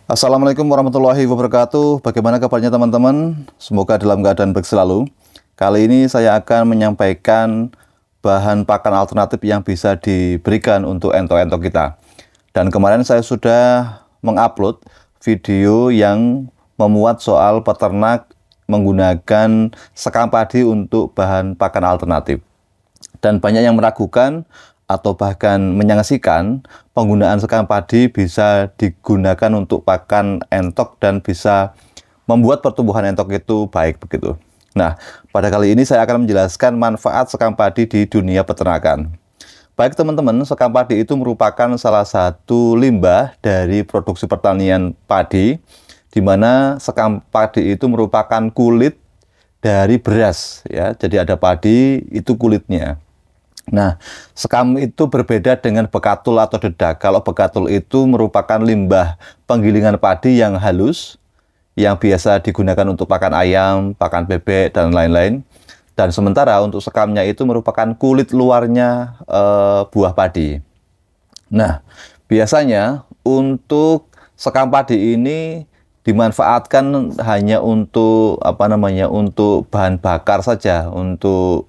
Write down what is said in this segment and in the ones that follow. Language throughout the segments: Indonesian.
Assalamualaikum warahmatullahi wabarakatuh. Bagaimana kabarnya teman-teman? Semoga dalam keadaan baik selalu. Kali ini saya akan menyampaikan bahan pakan alternatif yang bisa diberikan untuk entok-entok kita. Dan kemarin saya sudah mengupload video yang memuat soal peternak menggunakan sekam padi untuk bahan pakan alternatif. Dan banyak yang meragukan atau bahkan menyaksikan penggunaan sekam padi bisa digunakan untuk pakan entok dan bisa membuat pertumbuhan entok itu baik begitu. Nah, pada kali ini saya akan menjelaskan manfaat sekam padi di dunia peternakan. Baik teman-teman, sekam padi itu merupakan salah satu limbah dari produksi pertanian padi, di mana sekam padi itu merupakan kulit dari beras ya. Jadi ada padi, itu kulitnya. Nah, sekam itu berbeda dengan bekatul atau dedak. Kalau bekatul itu merupakan limbah penggilingan padi yang halus, yang biasa digunakan untuk pakan ayam, pakan bebek, dan lain-lain. Dan sementara untuk sekamnya itu merupakan kulit luarnya buah padi. Nah, biasanya untuk sekam padi ini dimanfaatkan hanya untuk untuk bahan bakar saja, untuk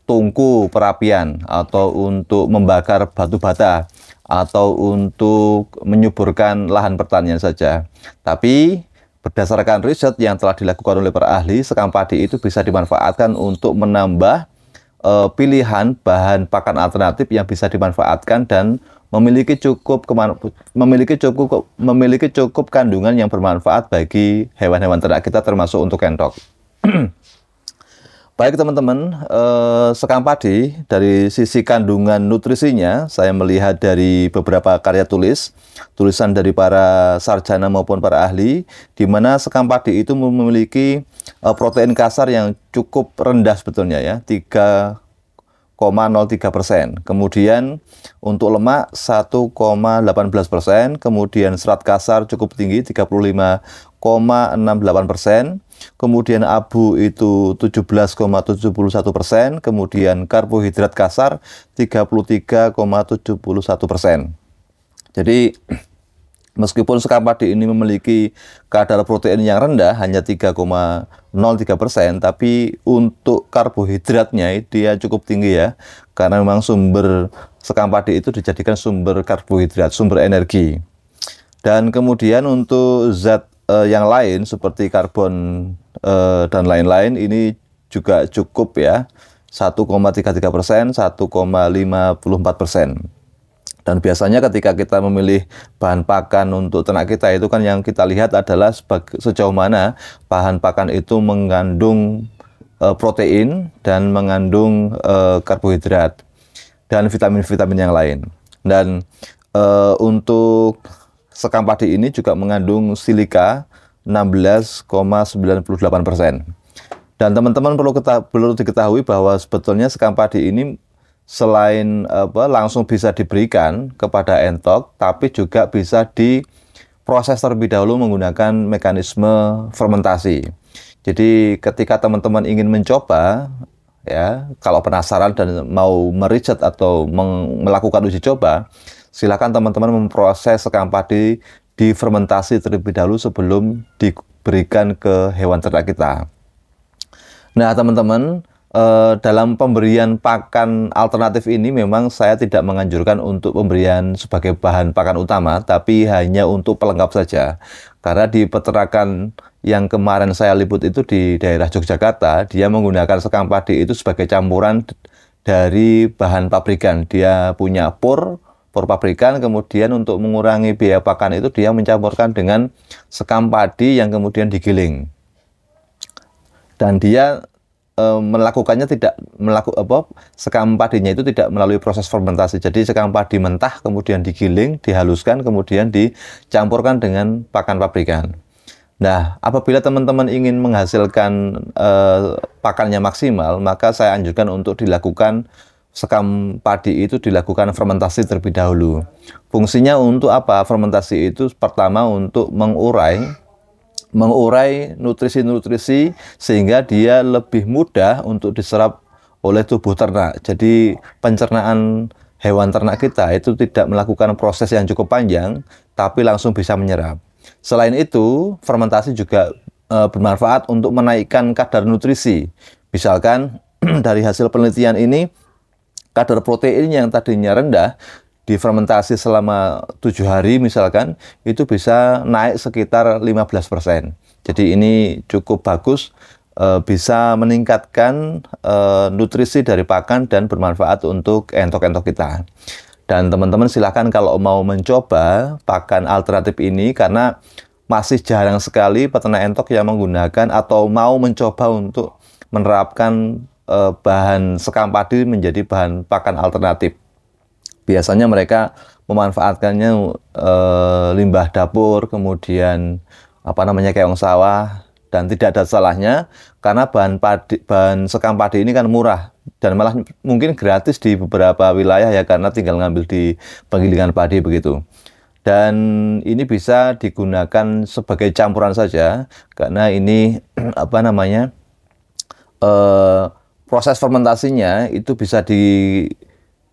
tungku perapian, atau untuk membakar batu bata, atau untuk menyuburkan lahan pertanian saja. Tapi berdasarkan riset yang telah dilakukan oleh para ahli, sekam padi itu bisa dimanfaatkan untuk menambah pilihan bahan pakan alternatif yang bisa dimanfaatkan dan memiliki cukup kandungan yang bermanfaat bagi hewan-hewan ternak kita, termasuk untuk entok. Baik teman-teman, sekam padi dari sisi kandungan nutrisinya, saya melihat dari beberapa karya tulisan dari para sarjana maupun para ahli, di mana sekam padi itu memiliki protein kasar yang cukup rendah sebetulnya ya, 3,03%. Kemudian untuk lemak 1,18%, kemudian serat kasar cukup tinggi 35,68%. Kemudian abu itu 17,71%, kemudian karbohidrat kasar 33,71%. Jadi meskipun sekam padi ini memiliki kadar protein yang rendah, hanya 3,03%, tapi untuk karbohidratnya dia cukup tinggi ya, karena memang sumber sekam padi itu dijadikan sumber karbohidrat, sumber energi. Dan kemudian untuk zat yang lain seperti karbon dan lain-lain ini juga cukup ya, 1,33%, 1,54%. Dan biasanya ketika kita memilih bahan pakan untuk ternak kita itu kan yang kita lihat adalah sejauh mana bahan pakan itu mengandung protein dan mengandung karbohidrat dan vitamin-vitamin yang lain. Dan untuk sekam padi ini juga mengandung silika 16,98%. Dan teman-teman perlu diketahui bahwa sebetulnya sekam padi ini selain langsung bisa diberikan kepada entok, tapi juga bisa diproses terlebih dahulu menggunakan mekanisme fermentasi. Jadi ketika teman-teman ingin mencoba ya, kalau penasaran dan mau meriset atau melakukan uji coba, silakan teman-teman memproses sekam padi difermentasi terlebih dahulu sebelum diberikan ke hewan ternak kita. Nah teman-teman, dalam pemberian pakan alternatif ini memang saya tidak menganjurkan untuk pemberian sebagai bahan pakan utama, tapi hanya untuk pelengkap saja. Karena di peternakan yang kemarin saya liput itu di daerah Yogyakarta, dia menggunakan sekam padi itu sebagai campuran dari bahan pabrikan. Dia punya pur pabrikan, kemudian untuk mengurangi biaya pakan itu dia mencampurkan dengan sekam padi yang kemudian digiling. Dan dia melakukannya sekam padinya itu tidak melalui proses fermentasi. Jadi sekam padi mentah kemudian digiling, dihaluskan, kemudian dicampurkan dengan pakan pabrikan. Nah, apabila teman-teman ingin menghasilkan pakannya maksimal, maka saya anjurkan untuk dilakukan sekam padi itu dilakukan fermentasi terlebih dahulu. Fungsinya untuk apa? Fermentasi itu pertama untuk mengurai nutrisi-nutrisi sehingga dia lebih mudah untuk diserap oleh tubuh ternak. Jadi pencernaan hewan ternak kita itu tidak melakukan proses yang cukup panjang, tapi langsung bisa menyerap. Selain itu, fermentasi juga bermanfaat untuk menaikkan kadar nutrisi. Misalkan dari hasil penelitian ini, kadar protein yang tadinya rendah difermentasi selama 7 hari misalkan, itu bisa naik sekitar 15%. Jadi ini cukup bagus, bisa meningkatkan nutrisi dari pakan dan bermanfaat untuk entok-entok kita. Dan teman-teman silahkan kalau mau mencoba pakan alternatif ini, karena masih jarang sekali peternak entok yang menggunakan atau mau mencoba untuk menerapkan bahan sekam padi menjadi bahan pakan alternatif. Biasanya mereka memanfaatkannya limbah dapur, kemudian keong sawah, dan tidak ada salahnya karena bahan sekam padi ini kan murah dan malah mungkin gratis di beberapa wilayah ya, karena tinggal ngambil di penggilingan padi begitu. Dan ini bisa digunakan sebagai campuran saja karena ini proses fermentasinya itu bisa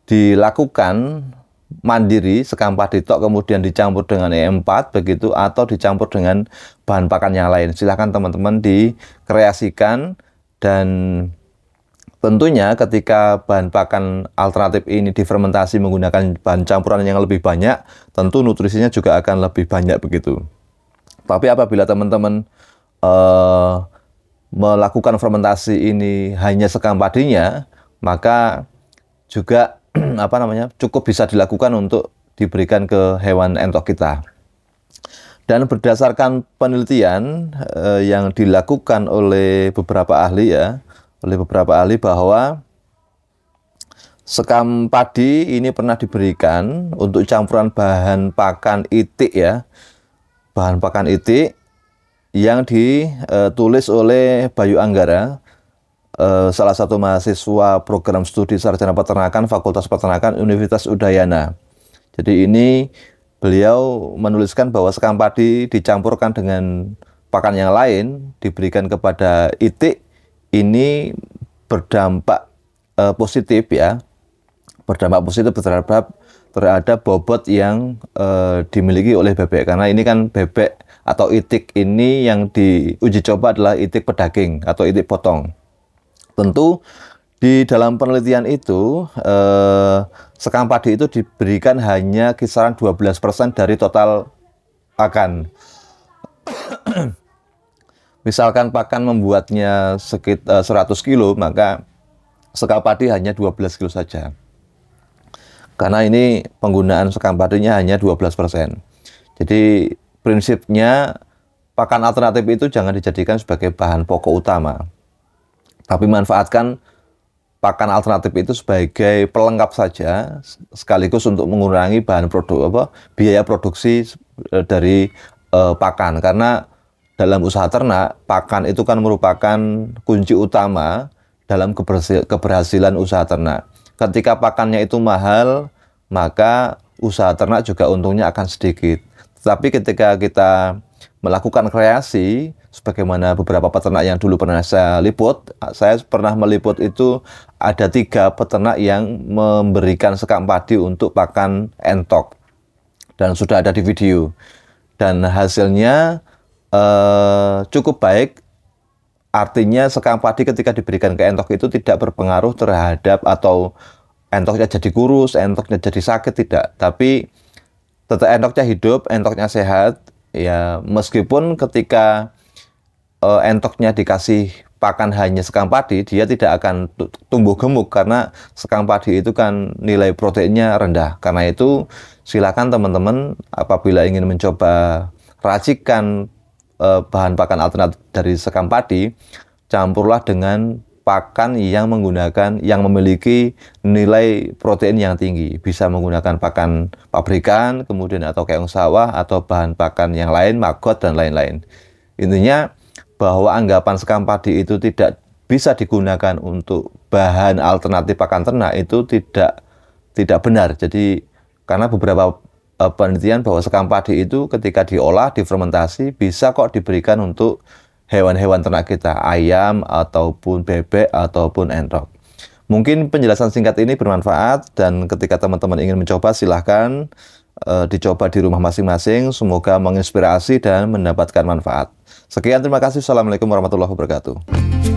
dilakukan mandiri, sekam padi tok kemudian dicampur dengan E4 begitu, atau dicampur dengan bahan pakan yang lain. Silahkan teman-teman dikreasikan, dan tentunya ketika bahan pakan alternatif ini difermentasi menggunakan bahan campuran yang lebih banyak, tentu nutrisinya juga akan lebih banyak begitu. Tapi apabila teman-teman melakukan fermentasi ini hanya sekam padinya, maka juga cukup bisa dilakukan untuk diberikan ke hewan entok kita. Dan berdasarkan penelitian yang dilakukan oleh beberapa ahli bahwa sekam padi ini pernah diberikan untuk campuran bahan pakan itik ya. Bahan pakan itik yang ditulis oleh Bayu Anggara, salah satu mahasiswa program studi sarjana peternakan Fakultas Peternakan Universitas Udayana. Jadi ini beliau menuliskan bahwa sekam padi dicampurkan dengan pakan yang lain, diberikan kepada itik, ini berdampak positif ya, berdampak positif terhadap bobot yang dimiliki oleh bebek. Karena ini kan bebek atau itik ini yang diuji coba adalah itik pedaging atau itik potong. Tentu di dalam penelitian itu sekam padi itu diberikan hanya kisaran 12% dari total pakan. Misalkan pakan membuatnya sekitar 100 kilo, maka sekam padi hanya 12 kilo saja. Karena ini penggunaan sekam padinya hanya 12%. Jadi prinsipnya pakan alternatif itu jangan dijadikan sebagai bahan pokok utama, tapi manfaatkan pakan alternatif itu sebagai pelengkap saja, sekaligus untuk mengurangi biaya produksi dari pakan. Karena dalam usaha ternak, pakan itu kan merupakan kunci utama dalam keberhasilan usaha ternak. Ketika pakannya itu mahal, maka usaha ternak juga untungnya akan sedikit. Tetapi ketika kita melakukan kreasi, sebagaimana beberapa peternak yang dulu pernah saya liput, saya pernah meliput itu ada 3 peternak yang memberikan sekam padi untuk pakan entok, dan sudah ada di video, dan hasilnya cukup baik. Artinya sekam padi ketika diberikan ke entok itu tidak berpengaruh terhadap atau entoknya jadi kurus, entoknya jadi sakit, tidak, tapi tetap entoknya hidup, entoknya sehat ya, meskipun ketika entoknya dikasih pakan hanya sekam padi, dia tidak akan tumbuh gemuk karena sekam padi itu kan nilai proteinnya rendah. Karena itu silakan teman-teman apabila ingin mencoba racikan bahan pakan alternatif dari sekam padi, campurlah dengan pakan yang memiliki nilai protein yang tinggi. Bisa menggunakan pakan pabrikan, kemudian atau keong sawah, atau bahan pakan yang lain, maggot dan lain-lain. Intinya bahwa anggapan sekam padi itu tidak bisa digunakan untuk bahan alternatif pakan ternak itu tidak benar. Jadi karena beberapa penelitian bahwa sekam padi itu ketika diolah, difermentasi, bisa kok diberikan untuk hewan-hewan ternak kita, ayam ataupun bebek ataupun entok. Mungkin penjelasan singkat ini bermanfaat, dan ketika teman-teman ingin mencoba silahkan dicoba di rumah masing-masing. Semoga menginspirasi dan mendapatkan manfaat. Sekian, terima kasih. Assalamualaikum warahmatullahi wabarakatuh.